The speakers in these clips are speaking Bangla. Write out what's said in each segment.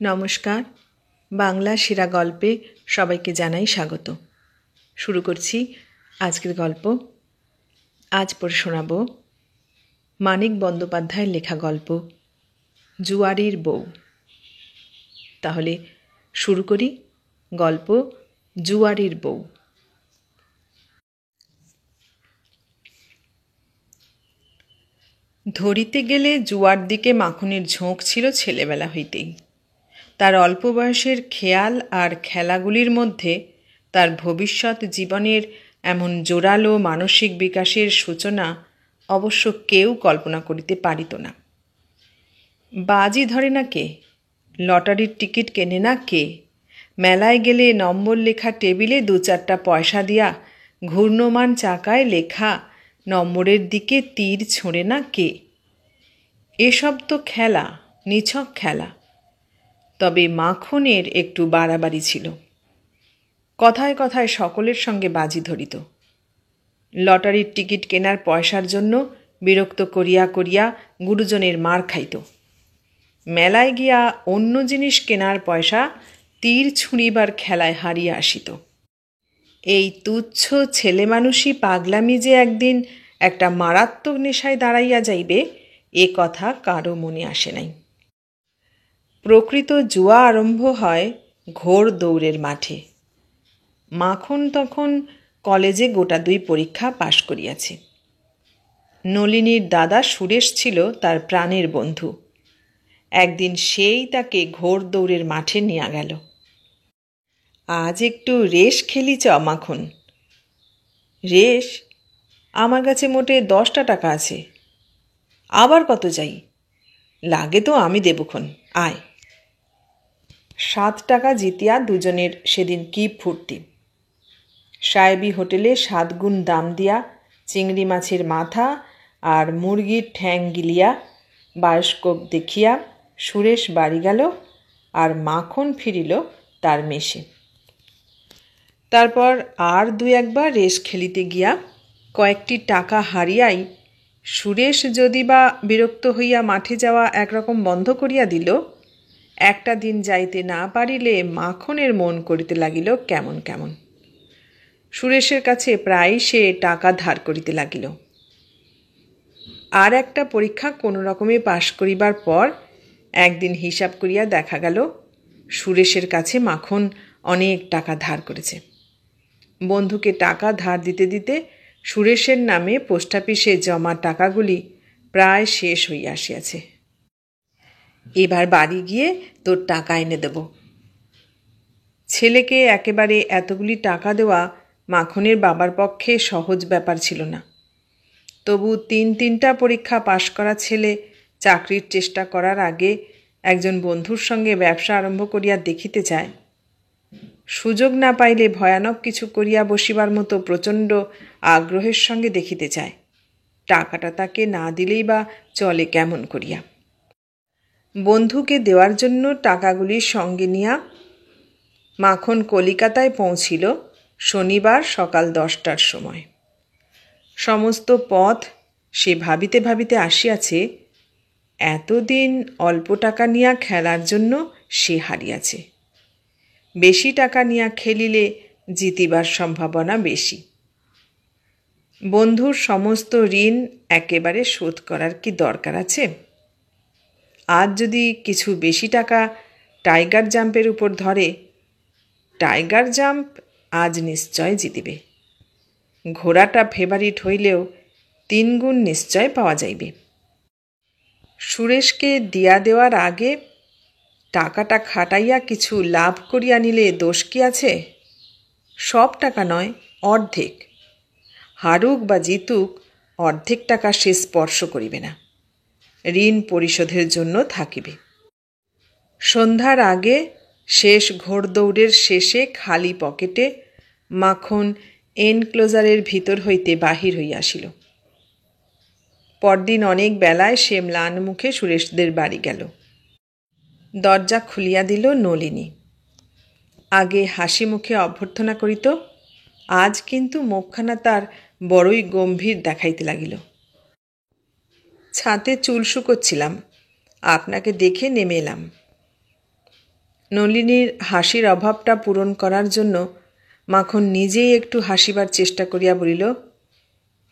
নমস্কার। বাংলা সেরা গল্পে সবাইকে জানাই স্বাগত। শুরু করছি আজকের গল্প। আজ পড়ে শোনাব মানিক বন্দ্যোপাধ্যায়ের লেখা গল্প জুয়ারির বউ। তাহলে শুরু করি গল্প জুয়ারির বউ। ধরিতে গেলে জুয়ার দিকে মাখনের ঝোঁক ছিল ছেলেবেলা হইতেই। তার অল্প বয়সের খেয়াল আর খেলাগুলির মধ্যে তার ভবিষ্যৎ জীবনের এমন জোরালো মানসিক বিকাশের সূচনা অবশ্য কেউ কল্পনা করিতে পারিত না। বাজি ধরে না কে, লটারির টিকিট কেনে না কে, মেলায় গেলে নম্বর লেখা টেবিলে 2-4টা পয়সা দিয়া ঘূর্ণমান চাকায় লেখা নম্বরের দিকে তীর ছোঁড়ে না কে। এসব তো খেলা, নিছক খেলা। তবে মাখনের একটু বাড়াবাড়ি ছিল। কথায় কথায় সকলের সঙ্গে বাজি ধরিত। লটারির টিকিট কেনার পয়সার জন্য বিরক্ত করিয়া করিয়া গুরুজনের মার খাইত। মেলায় গিয়া অন্য জিনিস কেনার পয়সা তীর ছুঁড়িবার খেলায় হারিয়া আসিত। এই তুচ্ছ ছেলে মানুষই পাগলামি যে একদিন একটা মারাত্মক নেশায় দাঁড়াইয়া যাইবে, এ কথা কারো মনে আসে নাই। প্রকৃত জুয়া আরম্ভ হয় ঘোর দৌড়ের মাঠে। মাখন তখন কলেজে গোটা 2 পরীক্ষা পাশ করিয়াছে। নলিনীর দাদা সুরেশ ছিল তার প্রাণের বন্ধু। একদিন সেই তাকে ঘোর দৌড়ের মাঠে নিয়ে গেল। আজ একটু রেস খেলি চ মাখন। রেস? আমার কাছে মোটে 10টা টাকা আছে। আবার কত চাই? লাগে তো আমি দেবক্ষণ, আয়। 7 টাকা জিতিয়া দুজনের সেদিন কি ফুর্তি। সাহেবী হোটেলে 7 গুণ দাম দিয়া চিংড়ি মাছের মাথা আর মুরগির ঠ্যাং গিলিয়া বায়োস্কোপ দেখিয়া সুরেশ বাড়ি গেল আর মাখন ফিরিল তার মেশে। তারপর আর 2-1বার রেস খেলিতে গিয়া কয়েকটি টাকা হারিয়াই সুরেশ যদি বা বিরক্ত হইয়া মাঠে যাওয়া একরকম বন্ধ করিয়া দিল, একটা দিন যাইতে না পারিলে মাখনের মন করিতে লাগিল কেমন কেমন। সুরেশের কাছে প্রায় সে টাকা ধার করিতে লাগিল। আর একটা পরীক্ষা কোনো রকমে পাশ করিবার পর একদিন হিসাব করিয়া দেখা গেল সুরেশের কাছে মাখন অনেক টাকা ধার করেছে। বন্ধুকে টাকা ধার দিতে দিতে সুরেশের নামে পোস্ট অফিসে জমা টাকাগুলি প্রায় শেষ হইয়া আসিয়াছে। এবার বাড়ি গিয়ে তোর টাকা এনে দেব। ছেলেকে একেবারে এতগুলি টাকা দেওয়া মাখনের বাবার পক্ষে সহজ ব্যাপার ছিল না। তবু 3টা পরীক্ষা পাশ করা ছেলে চাকরির চেষ্টা করার আগে একজন বন্ধুর সঙ্গে ব্যবসা আরম্ভ করিয়া দেখিতে চায়। সুযোগ না পাইলে ভয়ানক কিছু করিয়া বসিবার মতো প্রচণ্ড আগ্রহের সঙ্গে দেখিতে চায়। টাকাটা তাকে না দিলেই বা চলে কেমন করিয়া। বন্ধুকে দেওয়ার জন্য টাকাগুলির সঙ্গে নিয়া মাখন কলিকাতায় পৌঁছিল শনিবার সকাল 10টার সময়। সমস্ত পথ সে ভাবিতে ভাবিতে আসিয়াছে, এতদিন অল্প টাকা নিয়া খেলার জন্য সে হারিয়াছে। বেশি টাকা নিয়া খেলিলে জিতিবার সম্ভাবনা বেশি। বন্ধুর সমস্ত ঋণ একেবারে শোধ করার কি দরকার আছে? আজ যদি কিছু বেশি টাকা টাইগার জাম্পের উপর ধরে, টাইগার জাম্প আজ নিশ্চয় জিতিবে। ঘোড়াটা ফেভারিট হইলেও 3 গুণ নিশ্চয় পাওয়া যাইবে। সুরেশকে দিয়া দেওয়ার আগে টাকাটা খাটাইয়া কিছু লাভ করিয়া নিলে দোষ কি আছে? সব টাকা নয়, অর্ধেক। হারুক বা জিতুক, অর্ধেক টাকা সে স্পর্শ করিবে না। ঋণ পরিশোধের জন্য থাকিবে। সন্ধ্যার আগে শেষ ঘোড়দৌড়ের শেষে খালি পকেটে মাখন এনক্লোজারের ভিতর হইতে বাহির হইয়া আসিল। পরদিন অনেক বেলায় সে ম্লান মুখে সুরেশদের বাড়ি গেল। দরজা খুলিয়া দিল নলিনী। আগে হাসি মুখে অভ্যর্থনা করিত, আজ কিন্তু মুখখানা তার বড়ই গম্ভীর দেখাইতে লাগিল। ছাতে চুল শুকোচ্ছিলাম, আপনাকে দেখে নেমে এলাম। নলিনীর হাসির অভাবটা পূরণ করার জন্য মাখন নিজেই একটু হাসিবার চেষ্টা করিয়া বলিল,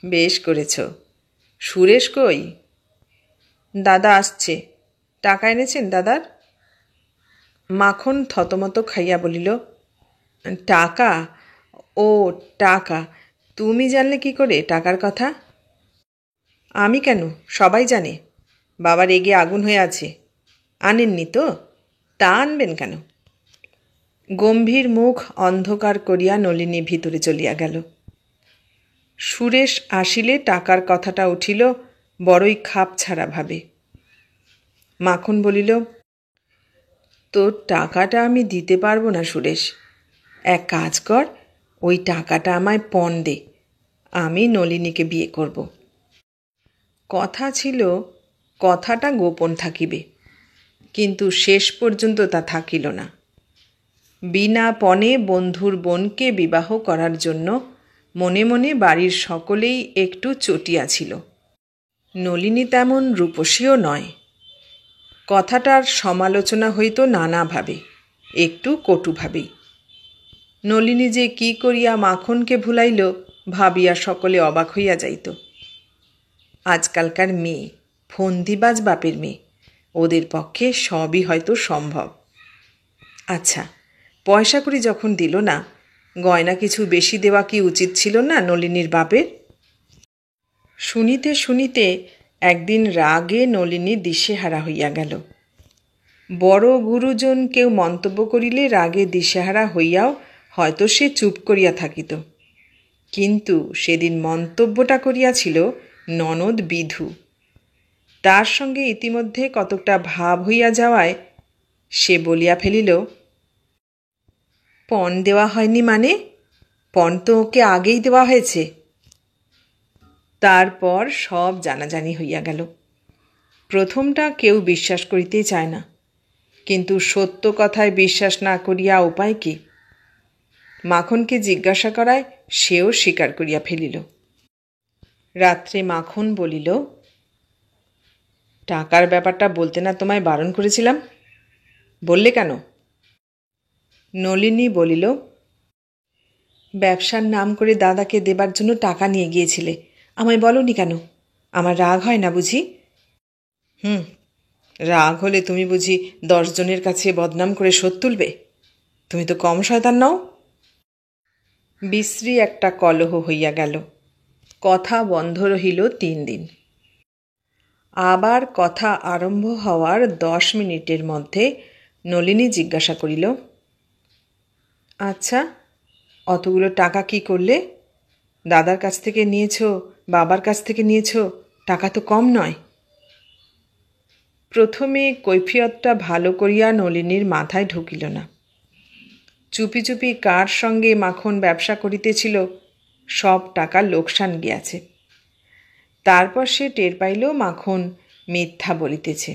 বেশ করেছ। সুরেশ কই? দাদা আসছে। টাকা এনেছেন দাদার? মাখন থতমত খাইয়া বলিল, টাকা? ও টাকা, তুমি জানলে কি করে টাকার কথা? আমি কেন, সবাই জানে। বাবা রেগে আগুন হয়ে আছে। আনেননি তো? তা আনবেন কেন? গম্ভীর মুখ অন্ধকার করিয়া নলিনী ভিতরে চলিয়া গেল। সুরেশ আসিলে টাকার কথাটা উঠিল বড়ই খাপ ছাড়া ভাবে। মাখন বলিল, তোর টাকাটা আমি দিতে পারবো না সুরেশ। এক কাজ কর, ওই টাকাটা আমায় পণ দে, আমি নলিনীকে বিয়ে করব। কথা ছিল কথাটা গোপন থাকিবে, কিন্তু শেষ পর্যন্ত তা থাকিল না। বিনা পণে বন্ধুর বোনকে বিবাহ করার জন্য মনে মনে বাড়ির সকলেই একটু চটিয়াছিল। নলিনী তেমন রূপসীও নয়। কথাটার সমালোচনা হইত নানাভাবে, একটু কটুভাবেই। নলিনী যে কি করিয়া মাখনকে ভুলাইল ভাবিয়া সকলে অবাক হইয়া যাইত। আজকালকার মেয়ে, ফন্দিবাজ বাপের মেয়ে, ওদের পক্ষে সবই হয়তো সম্ভব। আচ্ছা, পয়সা করি যখন দিল না, গয়না কিছু বেশি দেওয়া কি উচিত ছিল না নলিনীর বাপের? শুনিতে শুনিতে একদিন রাগে নলিনী দিশেহারা হইয়া গেল। বড় গুরুজন কেউ মন্তব্য করিলে রাগে দিশেহারা হইয়াও হয়তো সে চুপ করিয়া থাকিত, কিন্তু সেদিন মন্তব্যটা করিয়াছিল ননদ বিধু। তার সঙ্গে ইতিমধ্যে কতকটা ভাব হইয়া যাওয়ায় সে বলিয়া ফেলিল, পণ দেওয়া হয়নি মানে? পণ তো ওকে আগেই দেওয়া হয়েছে। তারপর সব জানাজানি হইয়া গেল। প্রথমটা কেউ বিশ্বাস করিতেই চায় না, কিন্তু সত্য কথায় বিশ্বাস না করিয়া উপায় কি? মাখনকে জিজ্ঞাসা করায় সেও স্বীকার করিয়া ফেলিল। রাত্রে মাখন বলিল, টাকার ব্যাপারটা বলতে না তোমায় বারণ করেছিলাম? বললে কেন? নলিনী বলিল, ব্যবসার নাম করে দাদাকে দেবার জন্য টাকা নিয়ে গিয়েছিলে, আমায় বলনি কেন? আমার রাগ হয় না বুঝি? রাগ হলে তুমি বুঝি 10 জনের কাছে বদনাম করে শোধ তুলবে? তুমি তো কম শয়তান নও। বিশ্রী একটা কলহ হইয়া গেল। কথা বন্ধ রহিল 3 দিন। আবার কথা আরম্ভ হওয়ার 10 মিনিটের মধ্যে নলিনী জিজ্ঞাসা করিল, আচ্ছা, অতগুলো টাকা কি করলে? দাদার কাছ থেকে নিয়েছ, বাবার কাছ থেকে নিয়েছ, টাকা তো কম নয়। প্রথমে কৈফিয়তটা ভালো করিয়া নলিনীর মাথায় ঢুকিল না। চুপি চুপি কার সঙ্গে মাখন ব্যবসা করিতেছিল সব টাকা লোকসান গিয়াছে। তারপর সে টের পাইল মাখন মিথ্যা বলিতেছে।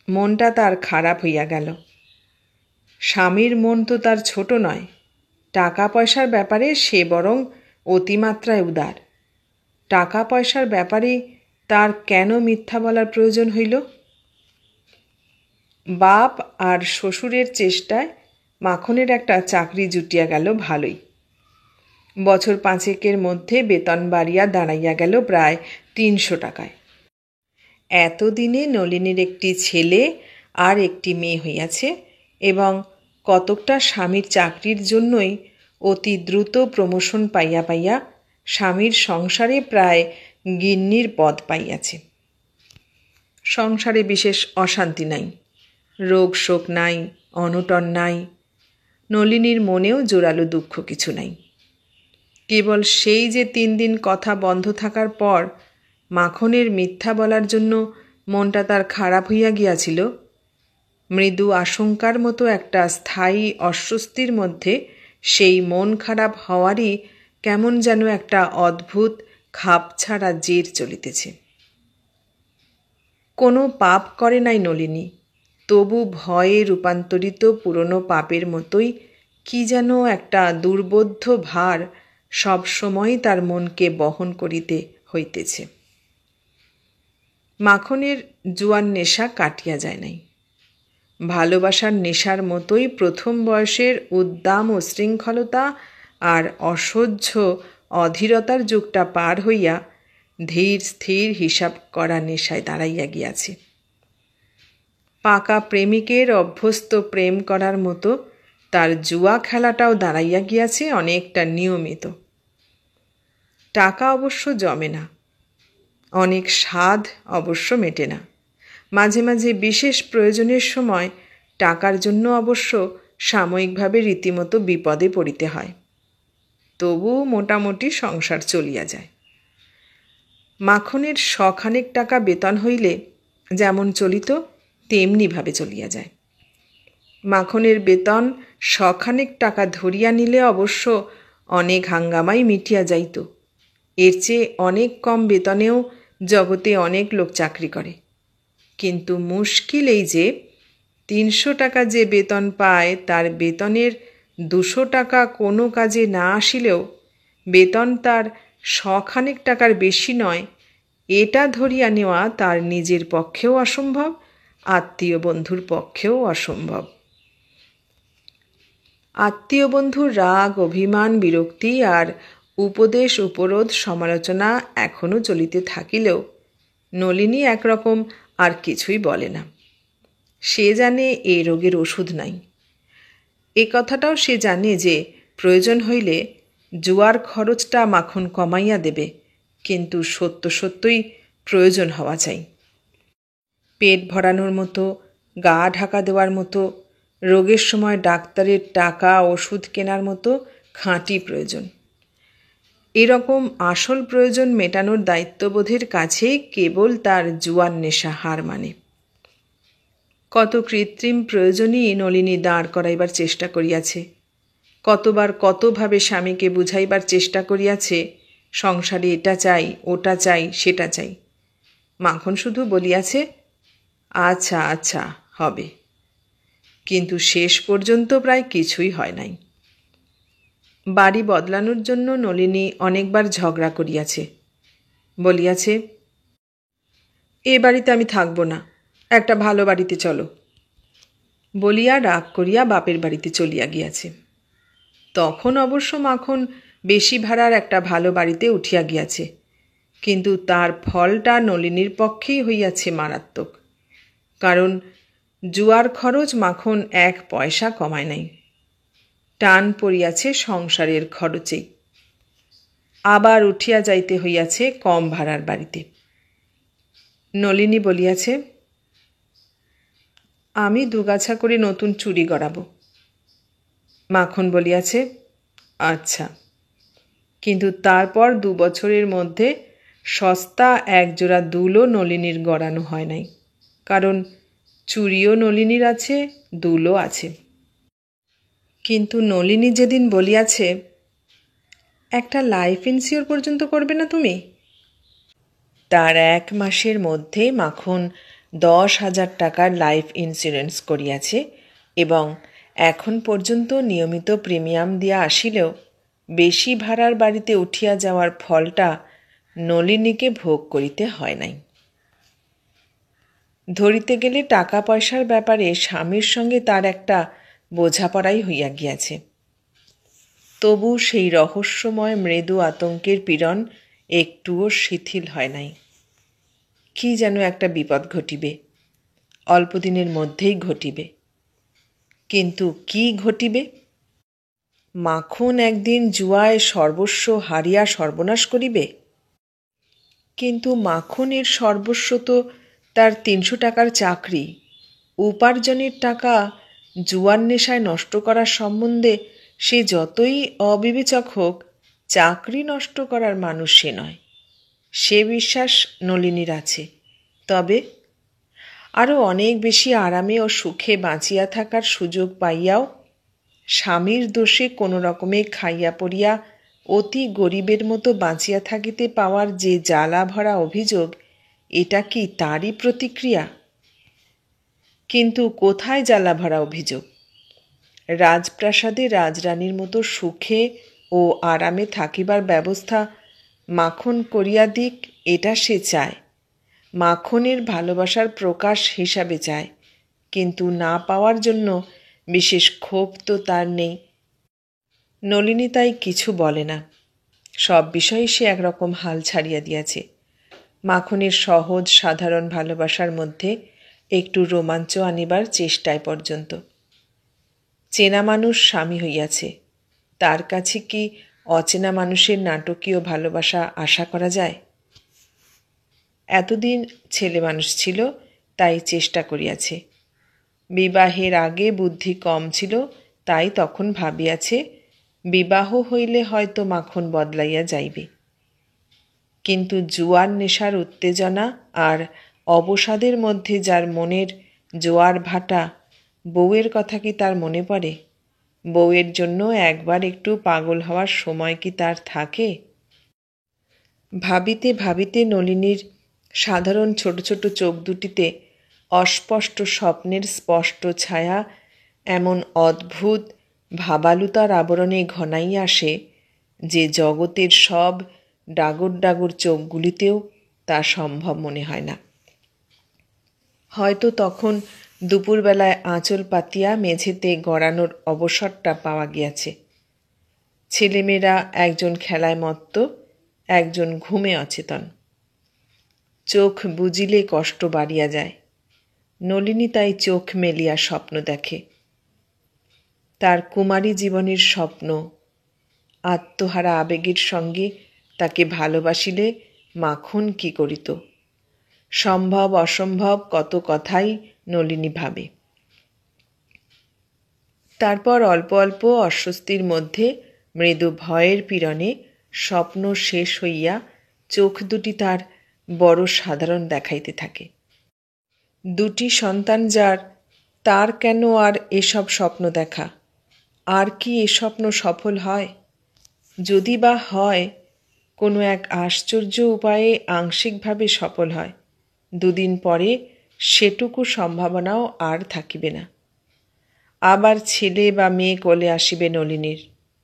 মনটা তার খারাপ হইয়া গেল। স্বামীর মন তো তার ছোট নয়, টাকা পয়সার ব্যাপারে সে বরং অতিমাত্রায় উদার। টাকা পয়সার ব্যাপারে তার কেন মিথ্যা বলার প্রয়োজন হইল? বাপ আর শ্বশুরের চেষ্টায় মাখনের একটা চাকরি জুটিয়া গেল ভালোই। বছর 5 মধ্যে বেতন বাড়িয়া দাঁড়াইয়া গেল প্রায় 300 টাকায়। এতদিনে নলিনীর একটি ছেলে আর একটি মেয়ে হইয়াছে এবং কতকটা স্বামীর চাকরির জন্যই অতি দ্রুত প্রমোশন পাইয়া পাইয়া স্বামীর সংসারে প্রায় গিন্নির পদ পাইয়াছে। সংসারে বিশেষ অশান্তি নাই, রোগ শোক নাই, অনটন নাই। নলিনীর মনেও জোরালো দুঃখ কিছু নাই। কেবল সেই যে 3 দিন কথা বন্ধ থাকার পর মাখনের মিথ্যা বলার জন্য মনটা তার খারাপ হইয়া গিয়াছিল, মৃদু আশঙ্কার মতো একটা স্থায়ী অস্বস্তির মধ্যে সেই মন খারাপ হওয়ারই কেমন যেন একটা অদ্ভুত খাপছাড়া জের চলিতেছে। কোনো পাপ করে নাই নলিনী, তবু ভয়ে রূপান্তরিত পুরনো পাপের মতোই কি যেন একটা দুর্বোধ্য ভার সবসময় তার মনকে বহন করিতে হইতেছে। মাখনের জুয়ার নেশা কাটিয়া যায় নাই। ভালোবাসার নেশার মতোই প্রথম বয়সের উদ্দাম ও শৃঙ্খলতা আর অসহ্য অধীরতার যুগটা পার হইয়া ধীর স্থির হিসাব করা নেশায় দাঁড়াইয়া গিয়াছে। পাকা প্রেমিকের অভ্যস্ত প্রেম করার মতো তার জুয়া খেলাটাও দাঁড়াইয়া গিয়াছে অনেকটা নিয়মিত। টাকা অবশ্য জমে না, অনেক স্বাদ অবশ্য মেটে না, মাঝে মাঝে বিশেষ প্রয়োজনের সময় টাকার জন্য অবশ্য সাময়িকভাবে রীতিমতো বিপদে পড়িতে হয়, তবু মোটামুটি সংসার চলিয়া যায়। মাখনের শখানেক টাকা বেতন হইলে যেমন চলিত তেমনিভাবে চলিয়া যায়। মাখনের বেতন শখানেক টাকা ধরিয়া নিলে অবশ্য অনেক হাঙ্গামাই মিটিয়া যাইত। এর চেয়ে অনেক কম বেতনেও জগতে অনেক লোক চাকরি করে, কিন্তু মুশকিল এই যে 300 টাকা যে বেতন পায় তার বেতনের 200 টাকা কোনো কাজে না আসিলেও বেতন তার শখানেক টাকার বেশি নয়, এটা ধরিয়া নেওয়া তার নিজের পক্ষেও অসম্ভব, আত্মীয় বন্ধুর পক্ষেও অসম্ভব। আত্মীয় বন্ধুর রাগ, অভিমান, বিরক্তি আর উপদেশ উপরোধ সমালোচনা এখনও চলিতে থাকিলেও নলিনী একরকম আর কিছুই বলে না। সে জানে এ রোগের ওষুধ নাই। এ কথাটাও সে জানে যে প্রয়োজন হইলে জুয়ার খরচটা মাখন কমাইয়া দেবে, কিন্তু সত্য সত্যই প্রয়োজন হওয়া চাই। পেট ভরানোর মতো, গা ঢাকা দেওয়ার মতো, রোগের সময় ডাক্তারের টাকা ওষুধ কেনার মতো খাঁটি প্রয়োজন। এরকম আসল প্রয়োজন মেটানোর দায়িত্ববোধের কাছে কেবল তার জুয়ার নেশা হার মানে। কত কৃত্রিম প্রয়োজনই নলিনী দাঁড় করাইবার চেষ্টা করিয়াছে, কতবার কতভাবে স্বামীকে বুঝাইবার চেষ্টা করিয়াছে সংসারে এটা চাই, ওটা চাই, সেটা চাই। মাখন শুধু বলিয়াছে, আচ্ছা আচ্ছা হবে, কিন্তু শেষ পর্যন্ত প্রায় কিছুই হয় নাই। বাড়ি বদলানোর জন্য নলিনী অনেকবার ঝগড়া করিয়াছে, বলিয়াছে, এ বাড়িতে আমি থাকব না, একটা ভালো বাড়িতে চলো, বলিয়া রাগ করিয়া বাপের বাড়িতে চলিয়া গিয়াছে। তখন অবশ্য মাখন বেশি ভাড়ার একটা ভালো বাড়িতে উঠিয়া গিয়াছে, কিন্তু তার ফলটা নলিনীর পক্ষেই হইয়াছে মারাত্মক। কারণ জুয়ার খরচ মাখন 1 পয়সা কমায় নাই, টান পড়িয়াছে সংসারের খরচেই। আবার উঠিয়া যাইতে হইয়াছে কম ভাড়ার বাড়িতে। নলিনী বলিয়াছে, আমি 2 গাছা করে নতুন চুড়ি গড়াব। মাখন বলিয়াছে, আচ্ছা, কিন্তু তারপর 2 বছরের মধ্যে সস্তা 1 জোড়া দুলও নলিনীর গড়ানো হয় নাই, কারণ চুড়িও নলিনীর আছে, দুলও আছে। কিন্তু নলিনী যেদিন বলিয়াছে, একটা লাইফ ইন্স্যুর পর্যন্ত করবে না তুমি, তার 1 মাসের মধ্যে মাখন 10,000 টাকার লাইফ ইন্স্যুরেন্স করিয়াছে এবং এখন পর্যন্ত নিয়মিত প্রিমিয়াম দিয়া আসিলেও বেশি ভাড়ার বাড়িতে উঠিয়া যাওয়ার ফলটা নলিনীকে ভোগ করিতে হয় নাই। ধরিতে গেলে টাকা পয়সার ব্যাপারে স্বামীর সঙ্গে তার একটা বোঝাপড়াই হইয়া গিয়াছে, তবু সেই রহস্যময় মৃদু আতঙ্কের পীড়ন একটুও শিথিল হয় নাই। কি যেন একটা বিপদ ঘটিবে, অল্পদিনের মধ্যেই ঘটিবে, কিন্তু কি ঘটিবে? মাখন একদিন জুয়ায় সর্বস্ব হারিয়া সর্বনাশ করিবে, কিন্তু মাখনের সর্বস্ব তো তার 300 টাকার চাকরি, উপার্জনের টাকা জুয়ার নেশায় নষ্ট করার সম্বন্ধে সে যতই অবিবেচক হোক, চাকরি নষ্ট করার মানুষ সে নয়, সে বিশ্বাস নলিনীর আছে। তবে আরও অনেক বেশি আরামে ও সুখে বাঁচিয়া থাকার সুযোগ পাইয়াও স্বামীর দোষে কোনো রকমে খাইয়া পড়িয়া অতি গরিবের মতো বাঁচিয়া থাকিতে পাওয়ার যে জ্বালা ভরা অভিযোগ, এটা কি তারই প্রতিক্রিয়া? কিন্তু কোথায় জ্বালা ভরা অভিযোগ? রাজপ্রাসাদে রাজরানীর মতো সুখে ও আরামে থাকিবার ব্যবস্থা মাখন করিয়া দিক, এটা সে চায়, মাখনের ভালোবাসার প্রকাশ হিসাবে চায়, কিন্তু না পাওয়ার জন্য বিশেষ ক্ষোভ তো তার নেই। নলিনী তাই কিছু বলে না, সব বিষয়ে সে একরকম হাল ছাড়িয়া দিয়াছে। মাখনের সহজ সাধারণ ভালোবাসার মধ্যে একটু রোমাঞ্চ আনিবার চেষ্টায় পর্যন্ত। চেনা মানুষ স্বামী হইয়াছে, তার কাছে কি অচেনা মানুষের নাটকীয় ভালোবাসা আশা করা যায়? এতদিন ছেলে মানুষ ছিল, তাই চেষ্টা করিয়াছে। বিবাহের আগে বুদ্ধি কম ছিল, তাই তখন ভাবিয়াছে বিবাহ হইলে হয়তো মাখন বদলাইয়া যাইবে। কিন্তু জুয়ার নেশার উত্তেজনা আর অবসাদের মধ্যে যার মনের জোয়ার ভাটা, বউয়ের কথা কি তার মনে পড়ে? বউয়ের জন্য একবার একটু পাগল হওয়ার সময় কি তার থাকে? ভাবিতে ভাবিতে নলিনীর সাধারণ ছোট ছোট চোখ দুটিতে অস্পষ্ট স্বপ্নের স্পষ্ট ছায়া এমন অদ্ভুত ভাবালুতার আবরণে ঘনাইয়া আসে যে জগতের সব ডাগর ডাগর চোখগুলিতেও তা সম্ভব মনে হয় না। হয়তো তখন দুপুরবেলায় আঁচল পাতিয়া মেঝেতে গড়ানোর অবসরটা পাওয়া গিয়াছে। ছেলেমেয়েরা একজন খেলায় মত্ত, একজন ঘুমে অচেতন। চোখ বুজিলে কষ্ট বাড়িয়া যায়। নলিনী তাই চোখ মেলিয়া স্বপ্ন দেখে। তার কুমারী জীবনের স্বপ্ন, আত্মহারা আবেগের সঙ্গে তাকে ভালোবাসিলে মাখন কি করিত? সম্ভব অসম্ভব কত কথাই নলিনী ভাবে। তারপর অল্প অল্প অস্বস্তির মধ্যে মৃদু ভয়ের পীড়নে স্বপ্ন শেষ হইয়া চোখ দুটি তার বড় সাধারণ দেখাইতে থাকে। দুটি সন্তান যার, তার কেন আর এসব স্বপ্ন দেখা? আর কি এ স্বপ্ন সফল হয়? যদি বা হয়, কোনো এক আশ্চর্য উপায়ে আংশিকভাবে সফল হয়, দুদিন পরে সেটুকু সম্ভাবনাও আর থাকিবে না। আবার ছেলে বা মেয়ে কোলে আসিবে নলিনীর,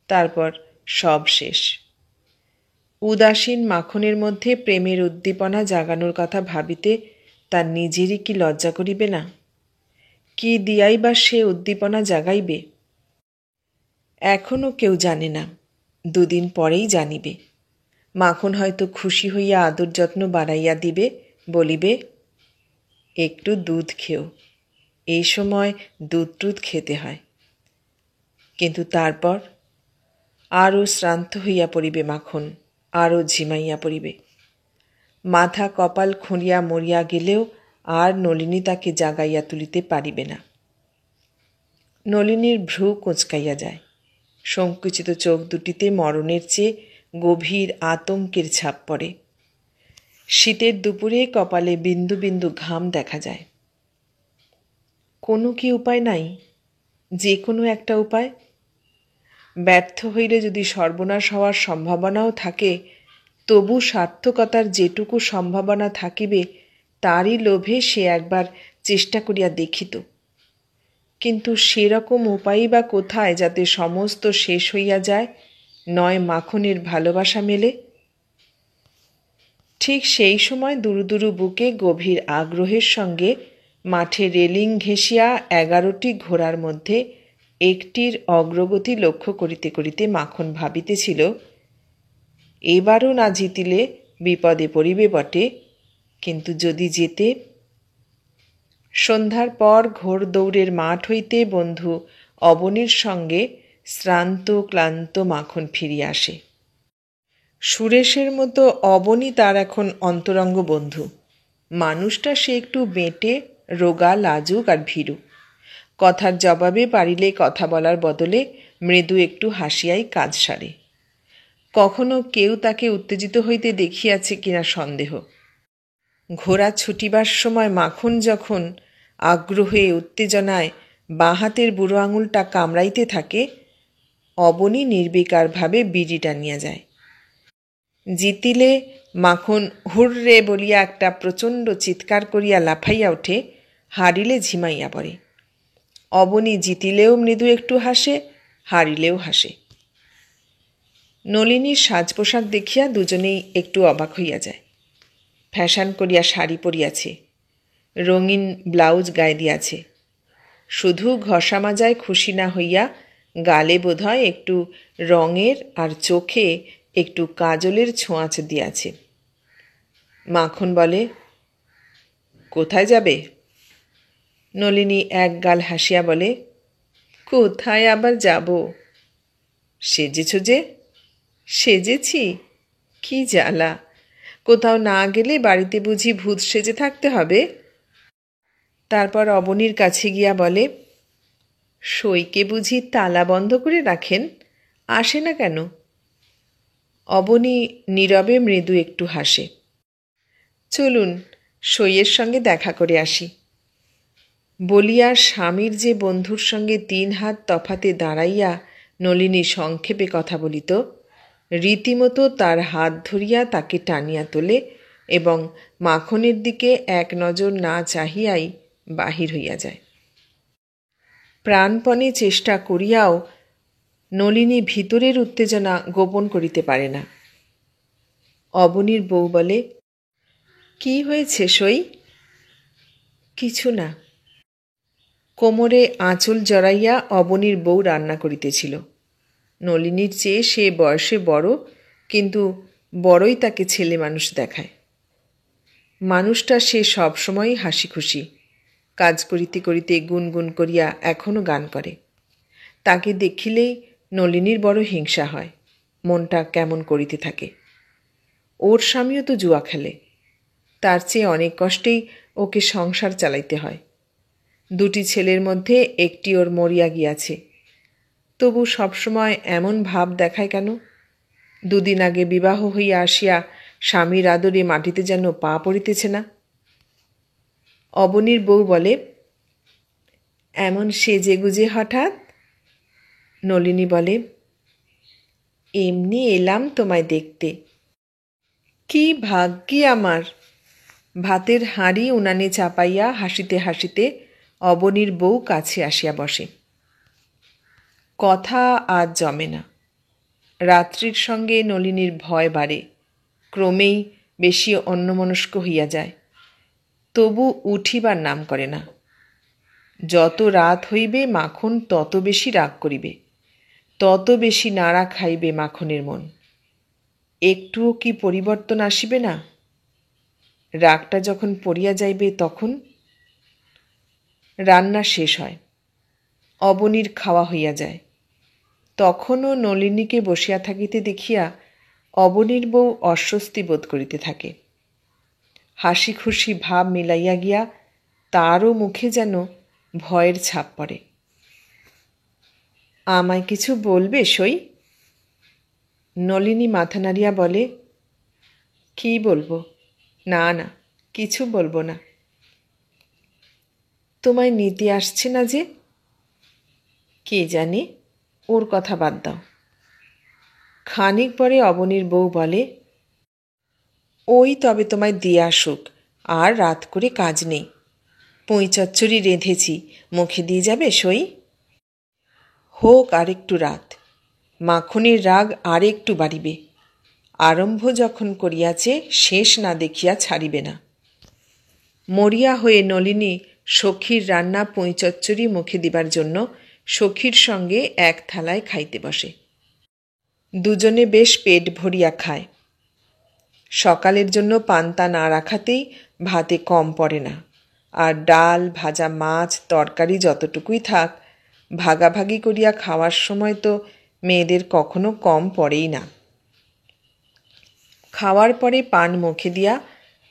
তারপর সব শেষ। উদাসীন মাখনের মধ্যে প্রেমের উদ্দীপনা জাগানোর কথা ভাবিতে তার নিজেরই কি লজ্জা করিবে না? কি দিয়াই বা সে উদ্দীপনা জাগাইবে? এখনও কেউ জানে না, দুদিন পরেই জানিবে। মাখন হয়তো খুশি হইয়া আদর যত্ন বাড়াইয়া দিবে, বলিবে, একটু দুধ খেও, এই সময় দুধ টুধ খেতে হয়। কিন্তু তারপর আরও শ্রান্ত হইয়া পড়িবে মাখন, আরও ঝিমাইয়া পড়িবে। মাথা কপাল খুঁড়িয়া মরিয়া গেলেও আর নলিনী তাকে জাগাইয়া তুলিতে পারিবে না। নলিনীর ভ্রু কোঁচকাইয়া যায়, সংকুচিত চোখ দুটিতে মরণের চেয়ে গভীর আতঙ্কের ছাপ পড়ে। শীতের দুপুরে কপালে বিন্দু বিন্দু ঘাম দেখা যায়। কোনো কি উপায় নাই? যে কোনো একটা উপায়? ব্যর্থ হইলে যদি সর্বনাশ হওয়ার সম্ভাবনাও থাকে, তবু সার্থকতার যেটুকু সম্ভাবনা থাকিবে তারই লোভে সে একবার চেষ্টা করিয়া দেখিত। কিন্তু সেরকম উপায়ই বা কোথায় যাতে সমস্ত শেষ হইয়া যায়, নয় মাখনের ভালোবাসা মেলে? ঠিক সেই সময় দুরু দুরু বুকে গভীর আগ্রহের সঙ্গে মাঠে রেলিং ঘেঁষিয়া 11টি ঘোড়ার মধ্যে একটির অগ্রগতি লক্ষ্য করিতে করিতে মাখন ভাবিতেছিল, এবারও না জিতিলে বিপদে পড়িবে বটে, কিন্তু যদি যেতে। সন্ধ্যার পর ঘোড় দৌড়ের মাঠ হইতে বন্ধু অবনীর সঙ্গে শ্রান্ত ক্লান্ত মাখন ফিরিয়া আসে। সুরেশের মতো অবনী তার এখন অন্তরঙ্গ বন্ধু। মানুষটা সে একটু বেঁটে, রোগা, লাজুক আর ভীরু। কথার জবাবে পারিলে কথা বলার বদলে মৃদু একটু হাসিয়াই কাজ সারে। কখনো কেউ তাকে উত্তেজিত হইতে দেখিয়াছে কিনা সন্দেহ। ঘোড়া ছুটিবার সময় মাখন যখন আগ্রহে উত্তেজনায় বাঁ হাতের বুড়ো আঙুলটা কামড়াইতে থাকে, অবনী নির্বিকারভাবে বিড়ি টানিয়া যায়। জিতিলে মাখন হুররে বলিয়া একটা প্রচণ্ড চিৎকার করিয়া লাফাইয়া ওঠে, হারিলে ঝিমাইয়া পড়ে। অবনী জিতিলেও মৃদু একটু হাসে, হারিলেও হাসে। নলিনীর সাজ পোশাক দেখিয়া দুজনেই একটু অবাক হইয়া যায়। ফ্যাশন করিয়া শাড়ি পরিয়াছে, রঙিন ব্লাউজ গায়ে দিয়াছে, শুধু ঘষা মাজায় খুশি না হইয়া গালে বোধহয় একটু রঙের আর চোখে একটু কাজলের ছোঁয়াচ দিয়াছে। মাখন বলে, কোথায় যাবে? নলিনী এক গাল হাসিয়া বলে, কোথায় আবার যাব? সেজেছ যে? সেজেছি? কি জ্বালা! কোথাও না গেলে বাড়িতে বুঝি ভূত সেজে থাকতে হবে? তারপর অবনীর কাছে গিয়া বলে, সইকে বুঝি তালা বন্ধ করে রাখেন? আসে না কেন? অবনী নীরবে মৃদু একটু হাসে। চলুন সইয়ের সঙ্গে দেখা করে আসি বলিয়া স্বামীর যে বন্ধুর সঙ্গে 3 হাত তফাতে দাঁড়াইয়া নলিনী সংক্ষেপে কথা বলিত, রীতিমতো তার হাত ধরিয়া তাকে টানিয়া তোলে এবং মাখনের দিকে এক নজর না চাহিয়াই বাহির হইয়া যায়। প্রাণপণে চেষ্টা করিয়াও নলিনী ভিতরের উত্তেজনা গোপন করিতে পারে না। অবনীর বউ বলে, কি হয়েছে সই? কিছু না। কোমরে আঁচল জড়াইয়া অবনীর বউ রান্না করিতেছিল। নলিনীর চেয়ে সে বয়সে বড়, কিন্তু বড়ই তাকে ছেলে মানুষ দেখায়। মানুষটা সে সবসময়ই হাসি খুশি, কাজ করিতে করিতে গুনগুন করিয়া এখনও গান করে। তাকে দেখিলেই নলিনীর বড় হিংসা হয়, মনটা কেমন করিতে থাকে। ওর স্বামীও তো জুয়া খেলে, তার চেয়ে অনেক কষ্টেই ওকে সংসার চালাইতে হয়। 2টি ছেলের মধ্যে একটি ওর মরিয়া গিয়াছে, তবু সবসময় এমন ভাব দেখায় কেন? 2 দিন আগে বিবাহ হইয়া আসিয়া স্বামীর আদরে মাটিতে যেন পা পড়িতেছে না। অবনীর বউ বলে, এমন সেজে গুজে হঠাৎ? নলিনী বলে, এমনি এলাম তোমায় দেখতে। কি ভাগ্যি আমার! ভাতের হাঁড়ি উনানে চাপাইয়া হাসিতে হাসিতে অবনীর বউ কাছে আসিয়া বসে। কথা আজ জমে না। রাত্রির সঙ্গে নলিনীর ভয় বাড়ে, ক্রমেই বেশি অন্যমনস্ক হইয়া যায়, তবু উঠিবার নাম করে না। যত রাত হইবে মাখন তত বেশি রাগ করিবে, তত বেশি নাড়া খাইবে মাখনের মন। একটুও কি পরিবর্তন আসিবে না? রাগটা যখন পড়িয়া যাইবে তখন? রান্না শেষ হয়, অবনীর খাওয়া হইয়া যায়। তখনও নলিনীকে বসিয়া থাকিতে দেখিয়া অবনীর বউ অস্বস্তি বোধ করিতে থাকে। হাসি খুশি ভাব মিলাইয়া গিয়া তারও মুখে যেন ভয়ের ছাপ পড়ে। আমায় কিছু বলবে সই? নলিনী মাথা নাড়িয়া বলে, কি বলবো? না না, কিছু বলবো না। তোমায় নিতে আসছে না যে? কে জানে, ওর কথা বাদ দাও। খানিক পরে অবনীর বউ বলে, ওই তবে তোমায় দিয়ে আসুক, আর রাত করে কাজ নেই। পুঁই চচ্চড়ি রেঁধেছি, মুখে দিয়ে যাবে সই? হোক আরেকটু রাত, মাখনের রাগ আর একটু বাড়িবে। আরম্ভ যখন করিয়াছে শেষ না দেখিয়া ছাড়িবে না। মরিয়া হয়ে নলিনী সখীর রান্না পুঁই চচ্চড়ি মুখে দিবার জন্য সখীর সঙ্গে এক থালায় খাইতে বসে। দুজনে বেশ পেট ভরিয়া খায়। সকালের জন্য পান্তা না রাখাতেই ভাতে কম পড়ে না, আর ডাল ভাজা মাছ তরকারি যতটুকুই থাক, ভাগাভাগি করিয়া খাওয়ার সময় তো মেয়েদের কখনো কম পড়েই না। খাওয়ার পরে পান মুখে দিয়া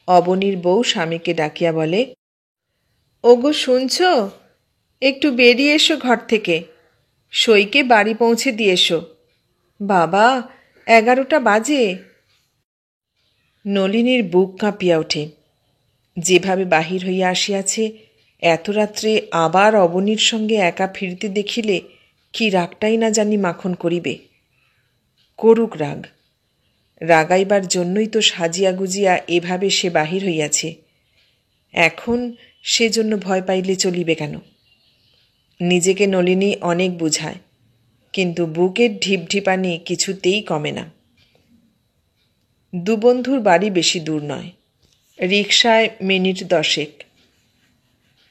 অবনীর বউ স্বামীকে ডাকিয়া বলে, ওগো শুনছ, একটু বেরিয়ে এসো ঘর থেকে, সইকে বাড়ি পৌঁছে দিয়ে এসো। বাবা, 11টা বাজে। নলিনীর বুক কাঁপিয়া ওঠে। যেভাবে বাহির হইয়া আসিয়াছে, এত রাত্রে আবার অবনীর সঙ্গে একা ফিরিতে দেখিলে কি রাগটাই না জানি মাখন করিবে। করুক রাগ, রাগাইবার জন্যই তো সাজিয়া গুজিয়া এভাবে সে বাহির হইয়াছে। এখন সেজন্য ভয় পাইলে চলিবে কেন? নিজেকে নলিনী অনেক বুঝায়, কিন্তু বুকের ঢিপঢিপানি কিছুতেই কমে না। 2 বন্ধুর বাড়ি বেশি দূর নয়, রিকশায় মিনিট 10।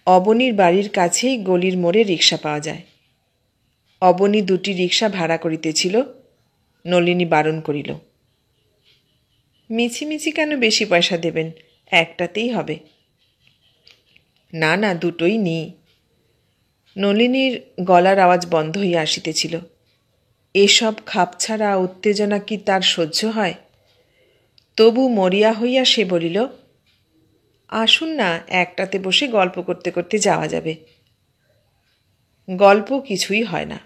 অবনীর বাড়ির কাছেই গলির মোড়ে রিকশা পাওয়া যায়। অবনী 2টি রিকশা ভাড়া করিতেছিল। নলিনী বারণ করিল, মিছিমিছি কেন বেশি পয়সা দেবেন, একটাতেই হবে। না না, দুটোই নি। নলিনীর গলার আওয়াজ বন্ধ হইয়া আসিতেছিল। এসব খাপছাড়া উত্তেজনা কি তার সহ্য হয়? তবু মরিয়া হইয়া সে বলিল, আসুন না, একটাতে বসে গল্প করতে করতে যাওয়া যাবে। গল্প কিছুই হয় না।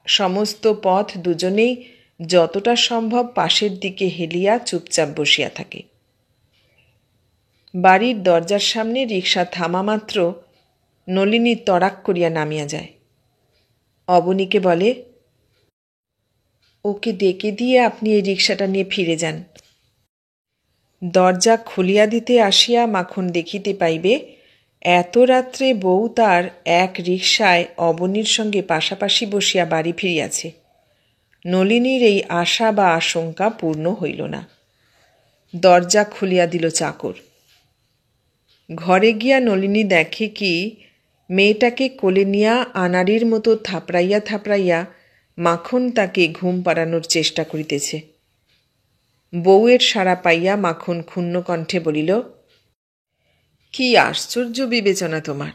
সমস্ত পথ দুজনেই যতটা সম্ভব পাশের দিকে হেলিয়া চুপচাপ বসিয়া থাকে। বাড়ির দরজার সামনে রিকশা থামা মাত্র নলিনী তড়াক করিয়া নামিয়া যায়। অবনীকে বলে, ওকে ডেকে দিয়ে আপনি এই রিকশাটা নিয়ে ফিরে যান। দরজা খুলিয়া দিতে আসিয়া মাখন দেখিতে পাইবে এত রাত্রে বউ তার এক রিকশায় অবনীর সঙ্গে পাশাপাশি বসিয়া বাড়ি ফিরিয়াছে। নলিনীর এই আশা বা আশঙ্কা পূর্ণ হইল না। দরজা খুলিয়া দিল চাকর। ঘরে গিয়া নলিনী দেখে কি মেয়েটাকে কোলে নিয়া আনাড়ির মতো থাপড়াইয়া থাপড়াইয়া মাখন তাকে ঘুম পাড়ানোর চেষ্টা করিতেছে। বউয়ের সাড়া পাইয়া মাখন ক্ষুণ্ণ কণ্ঠে বলিল, কি আশ্চর্য বিবেচনা তোমার!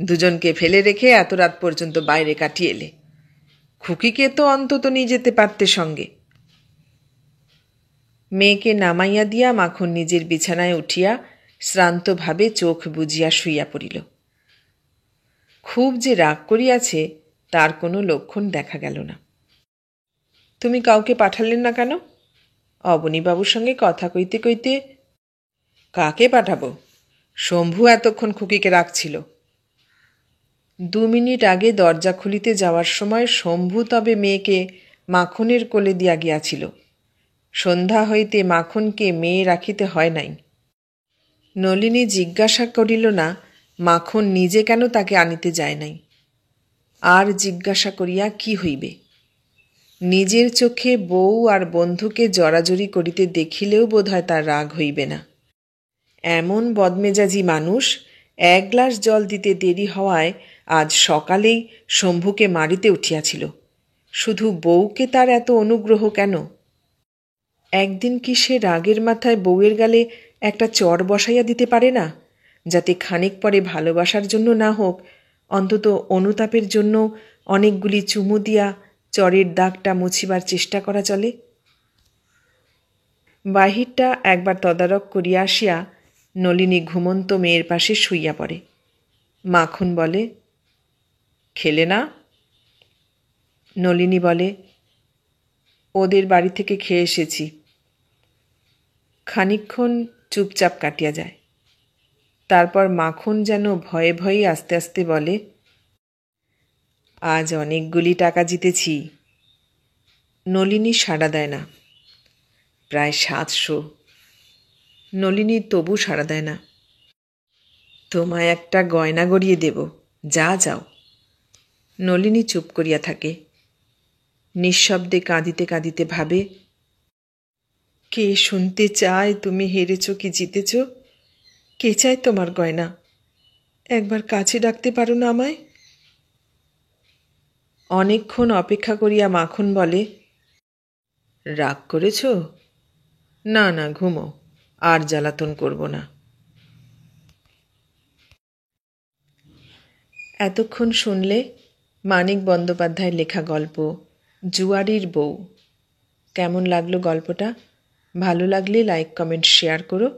দুজনকে ফেলে রেখে এত রাত পর্যন্ত বাইরে কাটিয়ে এলে। খুকিকে তো অন্তত নিয়ে যেতে পারতে সঙ্গে। মেয়েকে নামাইয়া দিয়া মাখন নিজের বিছানায় উঠিয়া শ্রান্তভাবে চোখ বুজিয়া শুইয়া পড়িল। খুব যে রাগ করিয়াছে তার কোনো লক্ষণ দেখা গেল না। তুমি কাউকে পাঠালেন না কেন? অবনীবাবুর সঙ্গে কথা কইতে কইতে। কাকে পাঠাবো? শম্ভু এতক্ষণ খুকিকে রাখছিল। 2 মিনিট আগে দরজা খুলিতে যাওয়ার সময় শম্ভু তবে মেয়েকে মাখনের কোলে দিয়া গিয়াছিল। সন্ধ্যা হইতে মাখনকে মেয়ে রাখিতে হয় নাই। নলিনী জিজ্ঞাসা করিল না মাখন নিজে কেন তাকে আনিতে যায় নাই। আর জিজ্ঞাসা করিয়া কি হইবে? নিজের চোখে বউ আর বন্ধুকে জড়াজড়ি করিতে দেখিলেও বোধহয় তার রাগ হইবে না। এমন বদমেজাজি মানুষ 1 গ্লাস জল দিতে দেরি হওয়ায় আজ সকালেই শম্ভুকে মারিতে উঠিয়াছিল। শুধু বউকে তার এত অনুগ্রহ কেন? একদিন কি সে রাগের মাথায় বউয়ের গালে একটা চড় বসাইয়া দিতে পারে না, যাতে খানিক পরে ভালোবাসার জন্য না হোক অন্তত অনুতাপের জন্য অনেকগুলি চুমু দিয়া চরের দাগটা মুছিবার চেষ্টা করা চলে? বাহিরটা একবার তদারক করিয়া আসিয়া নলিনী ঘুমন্ত মেয়ের পাশে শুইয়া পড়ে। মাখন বলে, খেলে না? নলিনী বলে, ওদের বাড়ি থেকে খেয়ে এসেছি। খানিকক্ষণ চুপচাপ কাটিয়া যায়। তারপর মাখন যেন ভয়ে ভয়ে আস্তে আস্তে বলে, আজ অনেকগুলি টাকা জিতেছি। নলিনী সাড়া দেয় না। প্রায় 700। নলিনী তবু সাড়া দেয় না। তোমায় একটা গয়না গড়িয়ে দেব, যা যাও। নলিনী চুপ করিয়া থাকে। নিঃশব্দে কাঁদিতে কাঁদিতে ভাবে, কে শুনতে চায় তুমি হেরেছ কি জিতেছ? কে চায় তোমার গয়না? একবার কাছে ডাকতে পারো না আমায়? অনেকক্ষণ অপেক্ষা করিয়া মাখন বলে, রাগ করেছ? না না, ঘুমো, আর জ্বালাতন করব না। এতক্ষণ শুনলে মানিক বন্দ্যোপাধ্যায়ের লেখা গল্প জুয়ারির বউ। কেমন লাগলো গল্পটা? ভালো লাগলে লাইক, কমেন্ট, শেয়ার করো।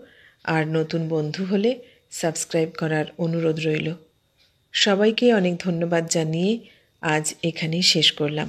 আর নতুন বন্ধু হলে সাবস্ক্রাইব করার অনুরোধ রইল। সবাইকে অনেক ধন্যবাদ জানিয়ে আজ এখানেই শেষ করলাম।